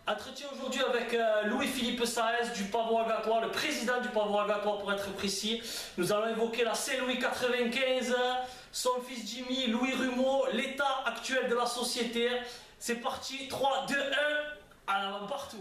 Entretien aujourd'hui avec Louis-Philippe Saez du Pavot Agatois, le président du Pavot Agatois pour être précis. Nous allons évoquer la Saint-Louis 95, son fils Jimmy, Louis Rumeau, l'état actuel de la société. C'est parti, 3, 2, 1, à l'avant partout.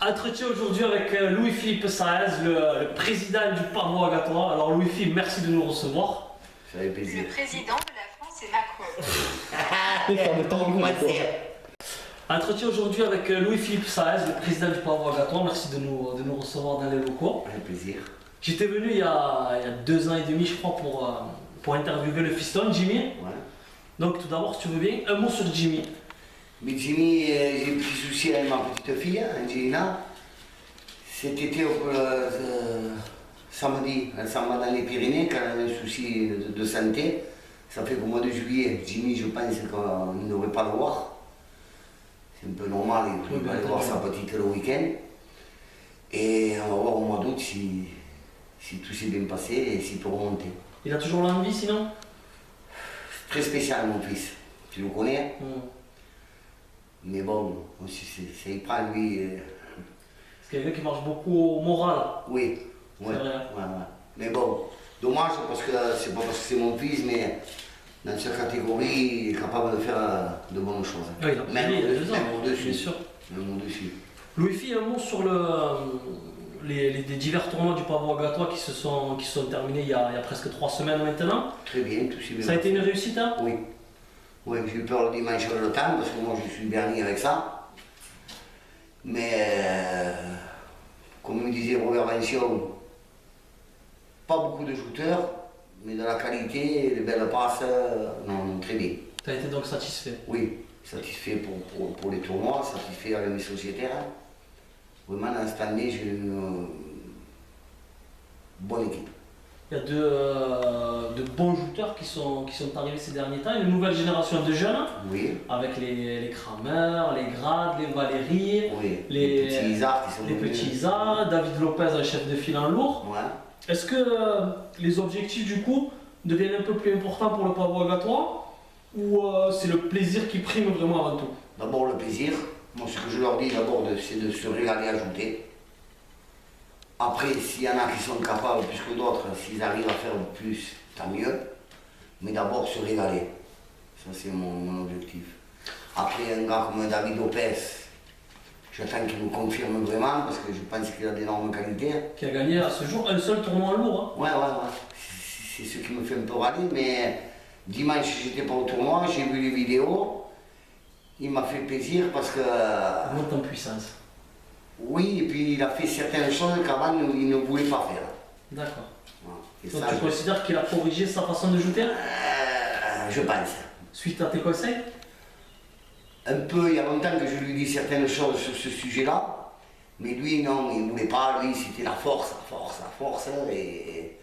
Entretien aujourd'hui avec Louis-Philippe Saez, le président du Pavot Agatois. Alors Louis-Philippe, merci de nous recevoir. Ça fait plaisir. Le président de la France est Macron. Entretien aujourd'hui avec Louis-Philippe Saez, le président du Pavot Agatois. Merci de nous recevoir dans les locaux. Avec plaisir. J'étais venu il y a 2 ans et demi, je crois, pour interviewer le fiston, Jimmy. Ouais. Donc tout d'abord, si tu veux bien, un mot sur Jimmy. Mais Jimmy, j'ai un petit souci avec ma petite fille, Angelina. Cet été, samedi, elle s'en va dans les Pyrénées, quand elle a un souci de santé. Ça fait qu'au mois de juillet, Jimmy, je pense qu'il n'aurait pas le voir. C'est un peu normal, il va aller voir sa petite le week-end. Et on va voir au mois d'août si tout s'est bien passé et s'il peut remonter. Il a toujours l'envie sinon? Très spécial, mon fils. Tu le connais? Mais bon, il prend lui. C'est quelqu'un qui marche beaucoup au moral. Oui, C'est ouais, vrai. ouais. Mais bon, dommage parce que c'est pas parce que c'est mon fils, mais dans cette catégorie, il est capable de faire de bonnes choses. Ah, il a Même il a 2 ans, au-dessus. bien sûr. Même au-dessus. Louis-Philippe, un mot sur les divers tournois du Pavot Agatois qui sont terminés il y a presque 3 semaines maintenant. Très bien, tout s'est bien. Ça a été une réussite, hein? Oui. Oui, j'ai eu peur le dimanche le temps parce que moi je suis berni avec ça. Mais comme me disait Robert Vincion, pas beaucoup de shooters, mais de la qualité, les belles passes, non, très bien. Tu as été donc satisfait? Oui, satisfait pour les tournois, satisfait avec mes sociétaires. Vraiment, dans cette année, j'ai une bonne équipe. Il y a de bons shooters qui sont arrivés ces derniers temps, une nouvelle génération de jeunes, Oui, avec les Kramer, les Grad, les Valérie, oui. les petits Isards qui sont les venus. petits Isa, David Lopez, un chef de file en lourd. Ouais. Est-ce que les objectifs du coup deviennent un peu plus importants pour le Pavot Agatois ou c'est le plaisir qui prime vraiment avant tout? D'abord le plaisir. Moi, ce que je leur dis d'abord, c'est de se régaler à jouer. Après, s'il y en a qui sont capables plus que d'autres, s'ils arrivent à faire plus, tant mieux. Mais d'abord se régaler. Ça, c'est mon objectif. Après, un gars comme David Lopez, j'attends qu'il me confirme vraiment parce que je pense qu'il a d'énormes qualités. Qui a gagné à ce jour un seul tournoi en lourd. Hein. Ouais. C'est ce qui me fait un peu râler, mais dimanche, j'étais pas au tournoi, j'ai vu les vidéos. Il m'a fait plaisir parce que. Il monte en puissance. Oui, et puis il a fait certaines choses qu'avant il ne voulait pas faire. D'accord. Voilà. Et Donc ça, tu considères qu'il a corrigé sa façon de jouer je pense. suite à tes conseils? Un peu, il y a longtemps que je lui dis certaines choses sur ce sujet-là, mais lui non, il ne voulait pas, lui c'était la force, et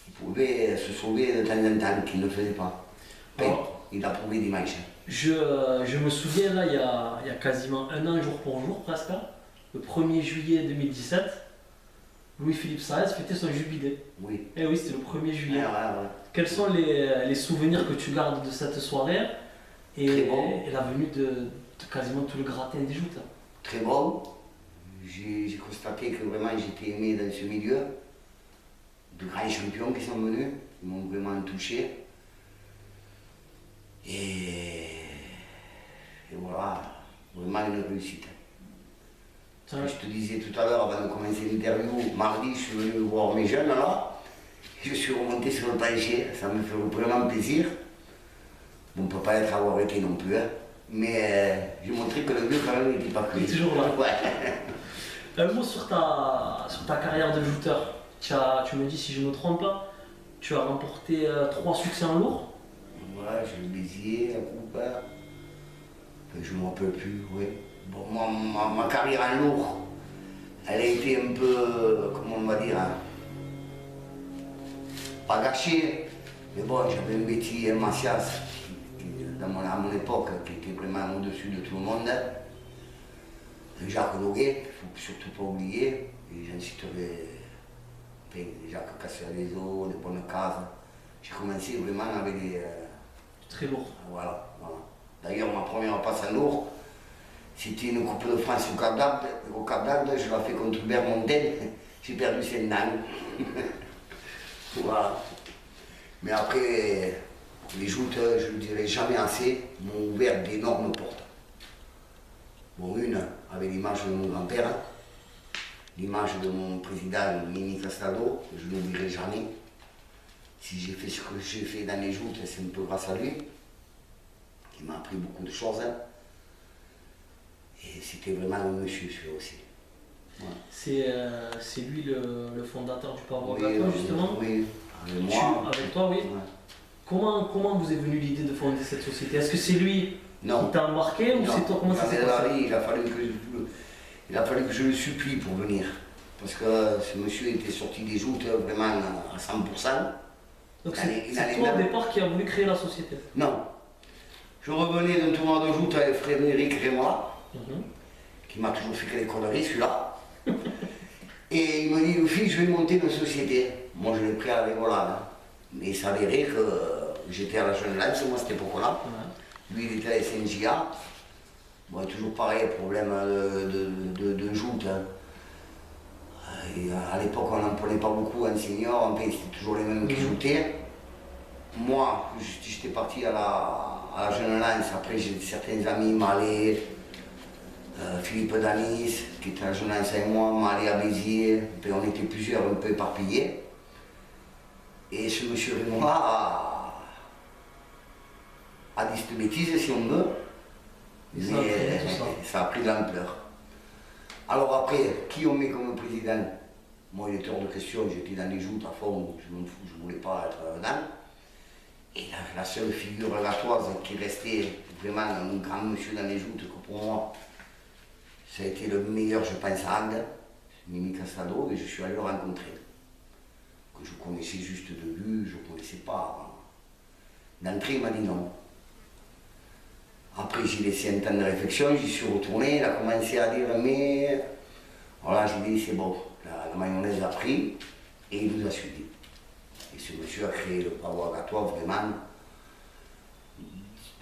il pouvait se sauver de temps en temps, qu'il ne faisait pas. Enfin, il a prouvé dimanche. Je me souviens là, il y a quasiment 1 an, jour pour jour presque, hein, le 1er juillet 2017, Louis-Philippe Saez fêtait son jubilé. Oui. Eh oui, c'était le 1er juillet. Ouais. Quels sont les souvenirs que tu gardes de cette soirée et la venue de quasiment tout le gratin des joutes? Très bon. J'ai constaté que vraiment j'étais aimé dans ce milieu. De grands champions qui sont venus, qui m'ont vraiment touché. Et voilà, vraiment une réussite. Je te disais tout à l'heure, avant de commencer l'interview, mardi, je suis venu voir mes jeunes là. Je suis remonté sur le plancher, ça me fait vraiment plaisir. Bon, on ne peut pas être avoir été non plus, hein. Mais j'ai montré que le mieux quand même n'était pas que. Il est toujours là. Ouais. Un mot sur ta carrière de jouteur. Tu me dis si je ne me trompe pas, tu as remporté 3 succès en lourd. Voilà, j'ai le Béziers, la coupe. Je ne me rappelle plus, oui. Bon, ma carrière en lourd, elle a été un peu, comment on va dire, hein, pas gâchée. Mais bon, j'avais un Betty Macias, à mon époque, qui était vraiment au-dessus de tout le monde. Jacques Noguet, il ne faut surtout pas oublier. Et j'en citerai Jacques Cassialézo, les bonnes cases. J'ai commencé vraiment avec des... Très lourd. Voilà, voilà. D'ailleurs, ma première passe en lourd, c'était une Coupe de France au Cap d'Agde. Au Cap d'Agde, je l'ai fait contre Bermontel. J'ai perdu 5 ans. Voilà. Mais après, les joutes, je ne dirais jamais assez, m'ont ouvert d'énormes portes. Bon, une avec l'image de mon grand-père, l'image de mon président Mimi Castaldo, que je n'oublierai jamais. Si j'ai fait ce que j'ai fait dans les joutes, c'est un peu grâce à lui, qui m'a appris beaucoup de choses. Et c'était vraiment un monsieur, celui-là aussi. Ouais. C'est lui le fondateur du Pavot Oui, Gatois, justement. Oui, avec moi. Avec toi, oui. Ouais. Comment vous est venue l'idée de fonder cette société? Est-ce que c'est lui Non. qui t'a embarqué ou c'est toi? Comment ça s'est passé? Il a fallu que je le supplie pour venir. Parce que ce monsieur était sorti des joutes vraiment à 100%. Donc c'est toi au départ qui a voulu créer la société? Non. Je revenais d'un tournoi de joute avec Frédéric Rémois, qui m'a toujours fait les conneries, celui-là. Et il me dit, Luffy, je vais monter une société. Moi, je l'ai pris à la rigolade. Hein. Mais il s'avérait que j'étais à la Jeune Lance, moi, à cette époque-là. Lui, il était à la SNJA. Bon, toujours pareil, problème de joute. Hein. Et à l'époque, on n'en prenait pas beaucoup en senior, en fait, c'était toujours les mêmes qui joutaient. Moi, j'étais parti à la Jeune Lance, après j'ai certains amis, Malais, Philippe Danis, qui était à la Jeune Lance avec moi, Malais à Béziers, puis on était plusieurs un peu éparpillés. Et ce monsieur Rémois a dit cette bêtise, si on veut, mais ça a pris de l'ampleur. Alors après, qui on met comme président? Moi, il était hors de question, j'étais dans les joutes à fond, je m'en fous, je ne voulais pas être dedans. Et la seule figure gatoise qui restait vraiment un grand monsieur dans les joutes, que pour moi, ça a été le meilleur, je pense, à Agde, Mimi Castaldo, et je suis allé le rencontrer. Que je connaissais juste de vue, je ne connaissais pas. D'entrée, il m'a dit non. Après, j'ai laissé un temps de réflexion, j'y suis retourné, il a commencé à dire mais. Voilà, j'ai dit c'est bon, la mayonnaise a pris et il nous a suivis. Et ce monsieur a créé le Pavot Gatois vraiment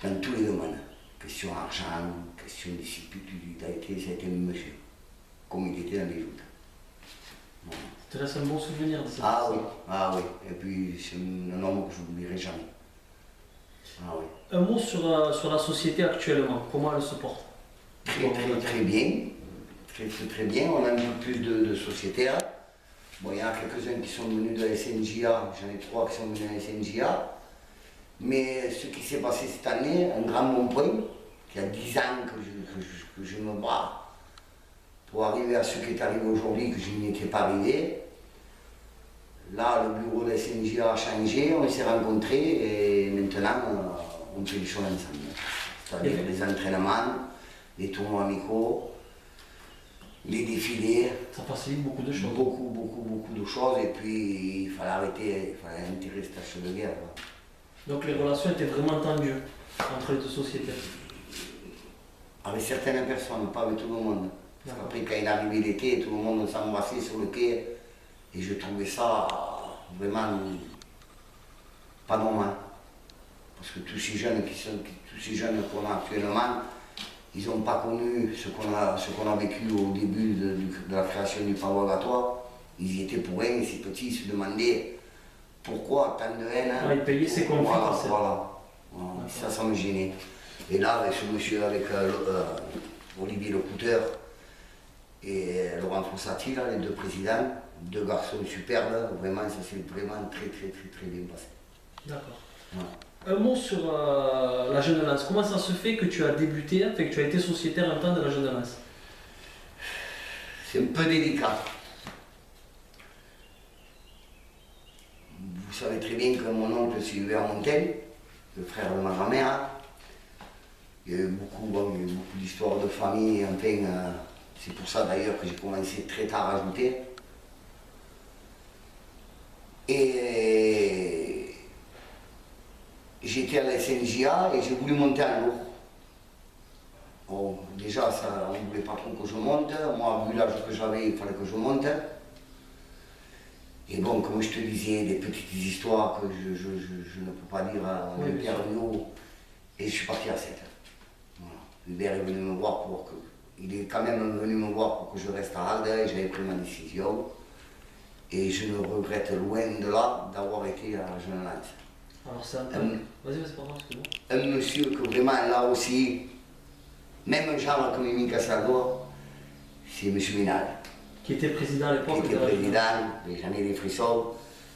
dans tous les domaines. Question argent, question discipline, ça a été un monsieur, comme il était dans les joutes. Voilà. Ça te reste un bon souvenir de ça? Ah oui, et puis c'est un homme que je n'oublierai jamais. Ah oui. Un mot sur la société actuellement, comment elle se porte? Très bien, très bien, on a un peu plus de sociétaires. Bon, il y en a quelques-uns qui sont venus de la SNJA, j'en ai 3 qui sont venus de la SNJA. Mais ce qui s'est passé cette année, un grand bon point, qui a 10 ans que je me bats pour arriver à ce qui est arrivé aujourd'hui, que je n'y étais pas arrivé. Là, le bureau de la SNJA a changé, on s'est rencontrés et maintenant on fait les choses ensemble. C'est-à-dire les entraînements, les tournois amicaux, les défilés. Ça facilite beaucoup de choses. Beaucoup de choses et puis il fallait arrêter, il fallait enterrer cette tâche de guerre. Donc les relations étaient vraiment tendues entre les deux sociétés? Avec certaines personnes, pas avec tout le monde. Parce qu'après, quand il est arrivé l'été, tout le monde s'embrassait sur le quai et je trouvais ça vraiment pas normal. Parce que tous ces jeunes qu'on a actuellement, ils n'ont pas connu ce qu'on a vécu au début de la création du Pavot Gatois. Ils y étaient pour rien, et ces petits ils se demandaient pourquoi tant de haine. Ils payaient ses conflits. Voilà. Ça me gênait. Et là, avec ce monsieur, avec Olivier Lecouteur et Laurent Fossati, les deux présidents, deux garçons superbes, vraiment, ça s'est vraiment très bien passé. D'accord. Ouais. Un mot sur la Jeune Lance. Comment ça se fait que tu as débuté, que tu as été sociétaire un temps de la Jeune Lance? C'est un peu délicat. Vous savez très bien que mon oncle c'est Hubert Montel, le frère de ma grand-mère. Il y a eu beaucoup, d'histoires de famille, enfin, c'est pour ça d'ailleurs que j'ai commencé très tard à jouter. Et j'étais à la SNJA et j'ai voulu monter en lourd. Bon, déjà, ça, on ne voulait pas trop que je monte. Moi, vu l'âge que j'avais, il fallait que je monte. Et bon, comme je te disais, des petites histoires que je ne peux pas dire en interview. Et je suis parti à 7. Voilà. Hubert est venu me voir il est quand même venu me voir pour que je reste à Alde et j'avais pris ma décision. Et je ne regrette loin de là d'avoir été à la Jeune Lance. Alors c'est un peu... Vas-y, pardon, excuse-moi. Un monsieur que vraiment là aussi, même genre comme Mimi Cassago, c'est M. Minal. Qui était président à l'époque. Qui était président, j'en ai des frissons.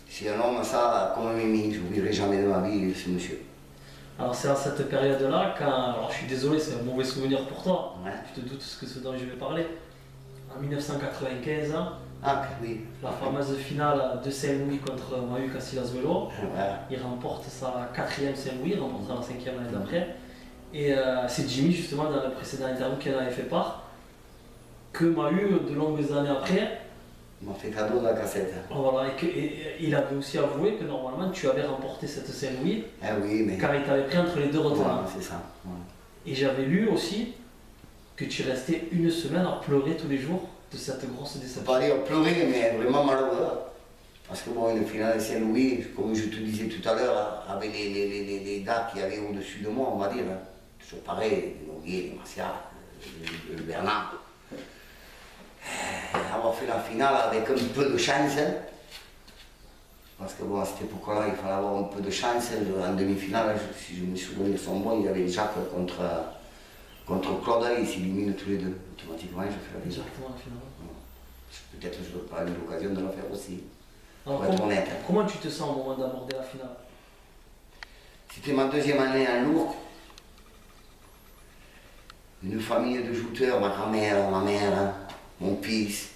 C'est un homme, ça, comme Mimi, je n'oublierai jamais de ma vie ce monsieur. Alors c'est à cette période-là, quand... Alors je suis désolé, c'est un mauvais souvenir pour toi. Ouais. Tu te doutes ce dont je vais parler. En 1995, oui. La fameuse finale de Saint-Louis contre Mahu Casillas-Velo. Ouais. Il remporte sa 4e Saint-Louis, il remportera la 5e l'année d'après. Et c'est Jimmy, justement, dans la précédente interview qui en avait fait part, que Mahu, de longues années après, m'a fait cadeau de la cassette. Voilà, et il avait aussi avoué que normalement tu avais remporté cette Saint-Louis, oui, mais... car il t'avait pris entre les deux retenants. Voilà, c'est ça. Voilà. Et j'avais lu aussi que tu restais une semaine à pleurer tous les jours de cette grosse déception. Pas dire pleurer, mais vraiment malheureux. Parce que bon, une finale de Saint-Louis, comme je te disais tout à l'heure, avec les gars qui avaient au-dessus de moi, on va dire, toujours pareil, les Noguier, les Martial, le Bernard. Avoir fait la finale avec un peu de chance, parce que bon, à cette époque-là, il fallait avoir un peu de chance. En demi-finale, si je me souviens sont bons, il y avait Jacques contre Claude, ils s'éliminent tous les deux. Automatiquement, je fais la finale. Exactement la finale. Peut-être que je n'aurais pas eu l'occasion de la faire aussi. Alors, pour être honnête. Comment tu te sens au moment d'aborder la finale? C'était ma 2e année en lourd. Une famille de jouteurs, ma grand-mère, ma mère, mon fils.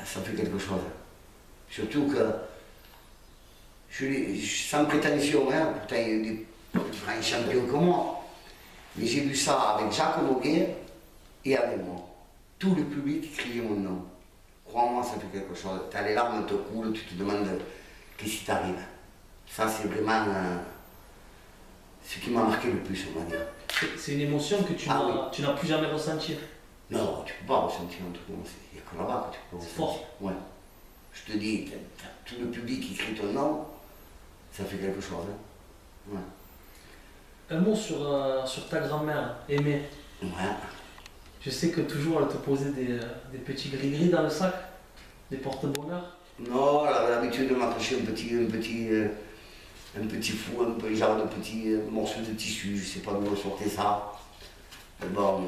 Ça fait quelque chose. Surtout que, sans prétention, hein, pourtant il y a eu des grands champions que moi, mais j'ai vu ça avec Jacques Noguer et avec moi. Tout le public criait mon nom. Crois-moi, ça fait quelque chose. Les larmes te coulent, tu te demandes qu'est-ce qui t'arrive. Ça, c'est vraiment ce qui m'a marqué le plus, on va dire. C'est une émotion que tu n'as plus jamais ressentie. Non, tu ne peux pas ressentir un truc comme ça. Il n'y a que là-bas que tu peux ressentir. C'est fort. Ouais. Je te dis, tout le public qui crie ton nom, ça fait quelque chose. Hein. Ouais. Un mot sur ta grand-mère, Aimée. Ouais. Je sais que toujours elle te posait des petits gris-gris dans le sac, des porte-bonheur. Non, elle avait l'habitude de m'attacher un petit fou, un peu genre de petit morceau de tissu, je ne sais pas d'où elle sortait ça. Mais bon,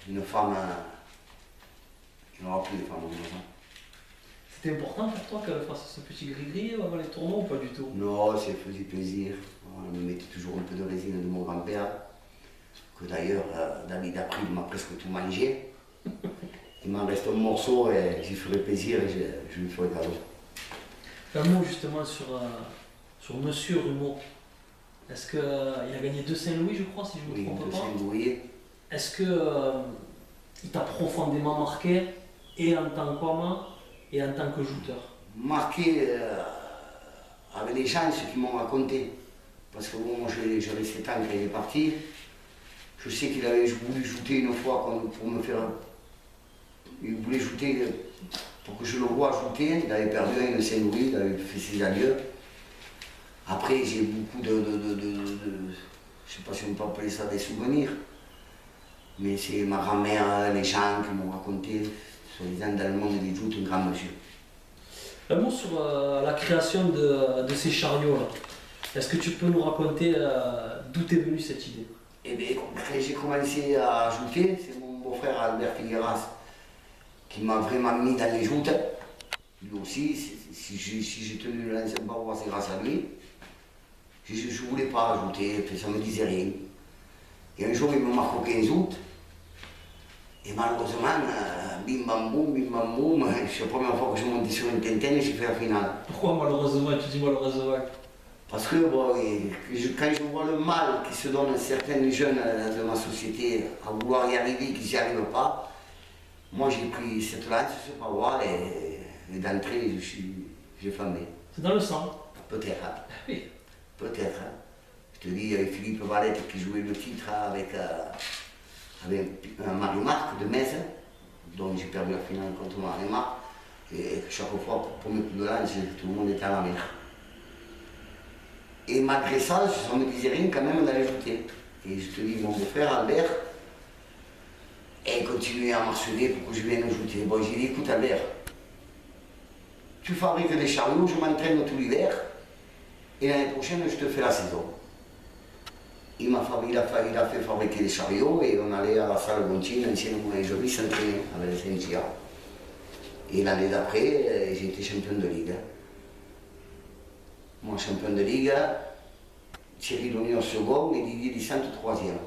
une femme, il n'y aura plus de femmes comme ça. C'était important pour toi qu'elle fasse ce petit gris-gris avant les tournois ou pas du tout? Non, ça faisait plaisir. On me mettait toujours un peu de résine de mon grand-père, que d'ailleurs David April m'a presque tout mangé. Il m'en reste un morceau et j'y ferai plaisir et je lui ferai cadeau. Un mot justement sur Monsieur Rumeau. Est-ce qu'il a gagné 2 Saint-Louis, je crois, si je ne me trompe pas? Saint-Louis. Est-ce qu'il t'a profondément marqué, et en tant qu'homme, et en tant que joueur? Marqué avec les gens, ceux qui m'ont raconté. Parce que bon, moi j'avais 7 ans quand il est parti. Je sais qu'il avait voulu jouer une fois pour me faire... Il voulait jouer pour que je le voie jouer. Il avait perdu un de Saint-Louis, il avait fait ses adieux. Après, j'ai beaucoup de... je ne sais pas si on peut appeler ça des souvenirs. Mais c'est ma grand-mère, les gens qui m'ont raconté, soi-disant dans le monde des joutes, un grand monsieur. Un mot sur la création de ces chariots-là. Est-ce que tu peux nous raconter d'où est venue cette idée? Eh bien, quand j'ai commencé à jouer, c'est mon beau-frère Albert Figueras qui m'a vraiment mis dans les joutes. Lui aussi, si j'ai tenu l'ancien paroisse, c'est grâce à lui. Je ne voulais pas ajouter, ça ne me disait rien. Et un jour, il m'a marqué 15 août. Et malheureusement, bim bam boum, c'est la première fois que je montais sur une tentaine et j'ai fait la finale. Pourquoi malheureusement? Tu dis malheureusement? Parce que bon, quand je vois le mal qui se donne à certains jeunes de ma société à vouloir y arriver, qu'ils n'y arrivent pas, moi j'ai pris cette lance, ce pavois, et d'entrée, j'ai flambé. C'est dans le sang. Peut-être. Hein. Oui. Peut-être. Hein. Je te dis, il y avait Philippe Valette qui jouait le titre avec un Mario Marc de Metz, dont j'ai perdu la finale contre Mario Marc. Et chaque fois, pour mes coups de lance, tout le monde était à la mer. Et malgré ça, ça me disait rien quand même d'aller jouer. Et je te dis, mon beau-frère Albert, il continuait à m'harceler pour que je vienne jouer. Bon, j'ai dit, écoute Albert, tu fabriques des chariots, je m'entraîne tout l'hiver, et l'année prochaine, je te fais la saison. Il a fait fabriquer des chariots, et on allait à la salle Gontier, l'ancienne Moulin Joly, s'entraîner avec les Saint-Gia. Et l'année d'après, j'ai été champion de ligue. Moi, champion de ligue, Thierry Lonier second et Didier Dissante troisième.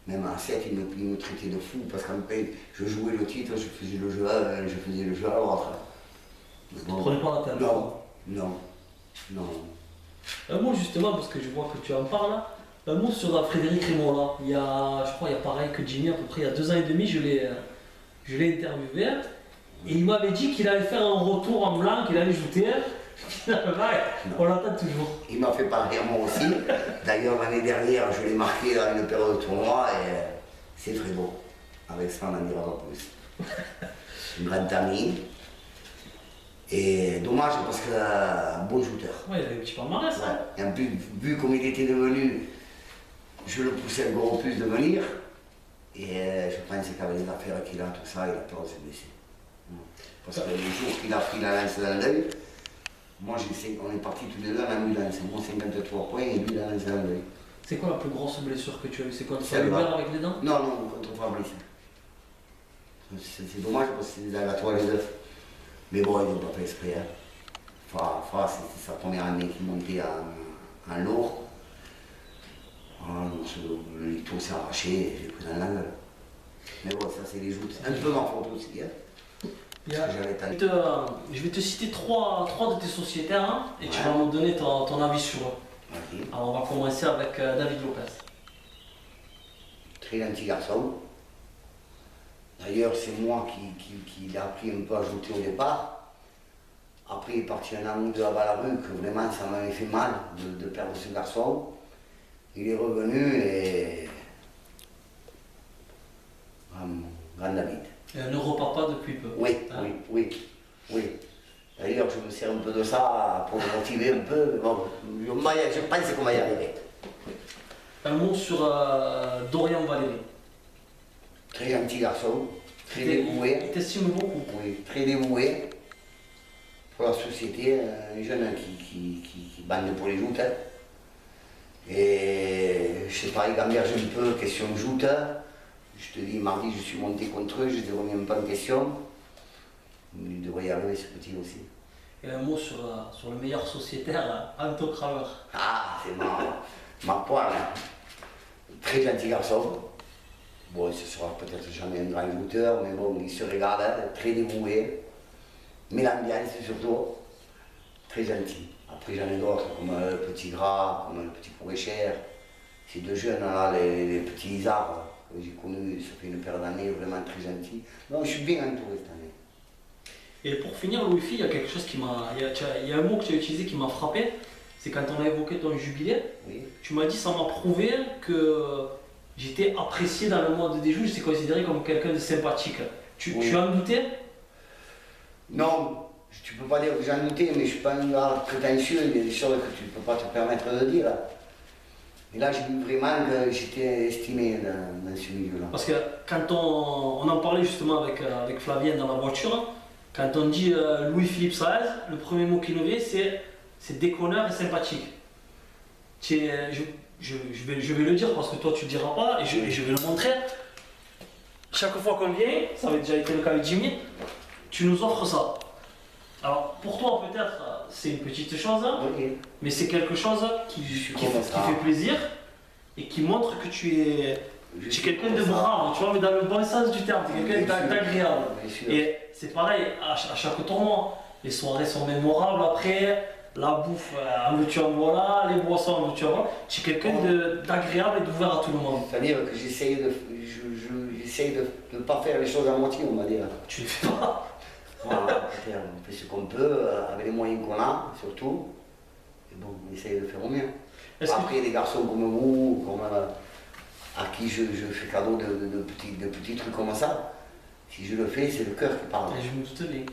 Même à 7, il me traitait de fou parce qu'en fait, je jouais le titre, je faisais le jeu à l'un, je faisais le jeu à l'autre. Tu ne prenais pas la tête? Non. Un mot justement, parce que je vois que tu en parles, un mot sur Frédéric Rémola. Je crois, il y a pareil que Jimmy, à peu près il y a 2 ans et demi, je l'ai interviewé. Et il m'avait dit qu'il allait faire un retour en blanc, qu'il allait jouer. On l'attend toujours. Il m'a fait parler moi aussi. D'ailleurs, l'année dernière, je l'ai marqué dans une période de tournoi et c'est très beau. Avec ça, on n'en dira pas plus. Une grande amie. Et dommage parce que bon shooter. Oui, il avait un petit palmarès. Ouais. Et en plus, vu comme il était devenu, je le poussais encore plus de venir. Et je pense qu'avec les affaires qu'il a, tout ça, il a peur de se blesser. Parce que les jours qu'il a pris la lance dans l'œil, moi on est partis tous les deux en ambulance. Moi 53 points et lui la lance dans l'œil. C'est quoi la plus grosse blessure que tu as eue? C'est contre C'est Faber avec les dents? Non, contre Fabrice. C'est dommage parce que c'est des aléatoires les deux. Mais bon, ils n'ont pas fait exprès. Hein. C'était sa première année qu'il montait en lourd. Le lito s'est arraché et j'ai pris dans la gueule. Mais bon, ça c'est les joutes. Un peu ma faute aussi. Hein. Je vais te citer trois de tes sociétaires hein, et tu vas me donner ton avis sur eux. Okay. Alors on va commencer avec David Lopez. Très gentil garçon. D'ailleurs, c'est moi qui l'ai appris un peu à jouer au départ. Après, il est parti un an ou deux à Ballaruc, que vraiment ça m'avait fait mal de perdre ce garçon. Il est revenu et. Grand David. Et un Europapa depuis peu. Oui. D'ailleurs, je me sers un peu de ça pour me motiver un peu. Bon, je pense qu'on va y arriver. Un mot sur Dorian Valéry. Très gentil garçon, très dévoué. Il t'estime beaucoup. Oui, très dévoué pour la société, un jeune qui bande pour les joutes. Hein. Et je sais pas, il gamberge un peu, question de joute. Je te dis, mardi, je suis monté contre eux, je ne les remets même pas en question. Il devrait y arriver ce petit aussi. Et un mot sur le meilleur sociétaire, Anto Kramer. Ah, c'est ma poire. Très gentil garçon. Bon, ce sera peut-être jamais un grand jouteur, mais bon, il se régale, hein, très dévoué. Mais l'ambiance surtout, très gentil. Après, j'en ai d'autres, comme le petit Gras, comme le petit Courrichère. Ces deux jeunes là, les petits Isards, que j'ai connus, ça fait une paire d'années, vraiment très gentils. Donc, je suis bien entouré cette année. Et pour finir, Louis-Phi, il y a quelque chose qui m'a. Il y a un mot que tu as utilisé qui m'a frappé, c'est quand on a évoqué ton jubilé. Oui. Tu m'as dit ça m'a prouvé que j'étais apprécié dans le monde des jeux, j'étais considéré comme quelqu'un de sympathique. Tu en doutais? Non, tu peux pas dire que j'en doutais, mais je suis pas un gars prétentieux, il y a des choses que tu ne peux pas te permettre de dire. Et là, j'ai vu vraiment que j'étais estimé dans ce milieu-là. Parce que quand on en parlait justement avec Flavien dans la voiture, quand on dit Louis-Philippe Saez, le premier mot qui nous vient, c'est déconneur et sympathique. Je vais le dire parce que toi tu le diras pas et je vais le montrer. Chaque fois qu'on vient, ça avait déjà été le cas avec Jimmy, tu nous offres ça. Alors pour toi peut-être c'est une petite chose, mais c'est quelque chose qui fait plaisir et qui montre que tu es quelqu'un de brave, tu vois, mais dans le bon sens du terme, tu es quelqu'un d'agréable. Et c'est pareil à chaque tournoi, les soirées sont mémorables après, La bouffe, en veux-tu en voilà, les boissons, en veux-tu en voilà. Tu es quelqu'un d'agréable et d'ouvert à tout le monde. C'est-à-dire que j'essaye de ne pas faire les choses à moitié, on va dire. Tu le fais pas. Voilà, on fait ce qu'on peut, avec les moyens qu'on a, surtout. Et bon, on essaye de faire au mieux. Après, des garçons comme vous, à qui je fais cadeau de petits trucs comme ça, si je le fais, c'est le cœur qui parle. Et je me doute les.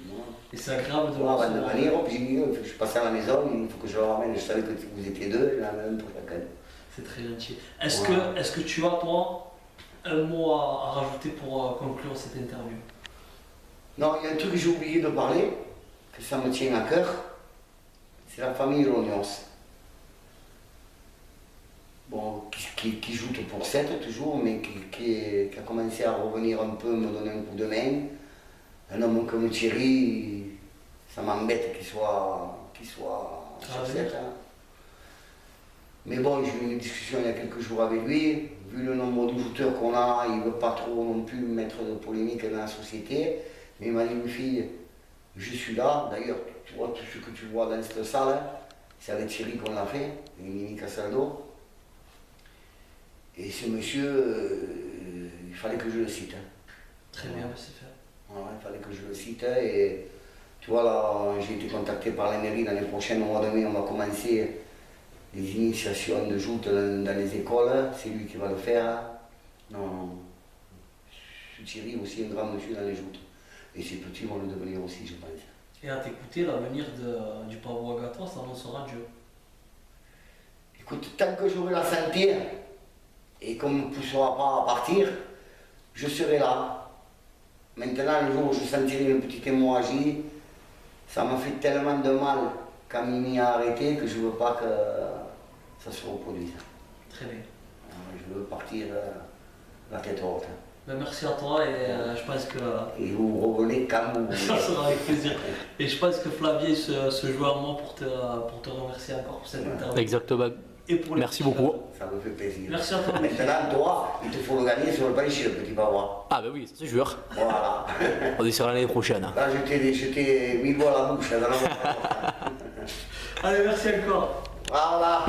Et c'est agréable de voir. Avant de venir, je suis passé à la maison, il faut que je le ramène, je savais que vous étiez deux, la même pour chacun. C'est très gentil. Est-ce que tu as, toi, un mot à rajouter pour conclure cette interview? Non, il y a un truc que j'ai oublié de parler, que ça me tient à cœur, c'est la famille Lognos. Bon, qui joue pour 7 toujours, mais qui a commencé à revenir un peu, me donner un coup de main. Un homme comme Thierry, ça m'embête qu'il soit sur 7. Hein. Mais bon, j'ai eu une discussion il y a quelques jours avec lui. Vu le nombre de jouteurs qu'on a, il ne veut pas trop non plus mettre de polémique dans la société. Mais il m'a dit, une fille, je suis là. D'ailleurs, tu vois, tout ce que tu vois dans cette salle, hein, c'est avec Thierry qu'on l'a fait, et Mimi Castaldo. Et ce monsieur, il fallait que je le cite. Hein. Très bien, c'est fait. Ouais, il fallait que je le cite. Et tu vois, là, j'ai été contacté par la mairie. L'année prochaine, au mois de mai, on va commencer les initiations de joutes dans les écoles. C'est lui qui va le faire. Non, Thierry aussi un grand monsieur dans les joutes. Et ces petits vont le devenir aussi, je pense. Et à t'écouter, l'avenir du Pavot Agathon s'annoncera Dieu. Écoute, tant que j'aurai la santé et qu'on ne me poussera pas à partir, je serai là. Maintenant, le jour où je sentirai une petite hémorragie, ça m'a fait tellement de mal quand Mimi a arrêté que je ne veux pas que ça se reproduise. Très bien. Je veux partir la tête haute. Ben merci à toi et je pense que... Et vous revenez quand vous voulez. Ça sera avec plaisir. Et je pense que Flavie se joue à moi pour te remercier encore pour cette interview. Exactement. Et pour merci beaucoup. Ça me fait plaisir. Merci à toi. Maintenant, toi, il te faut le gagner sur le plancher, le petit Bavois. Ah ben oui, c'est sûr. Voilà. On essaiera l'année prochaine. Là, je t'ai mis le doigt à la bouche. Dans la Allez, merci encore. Voilà.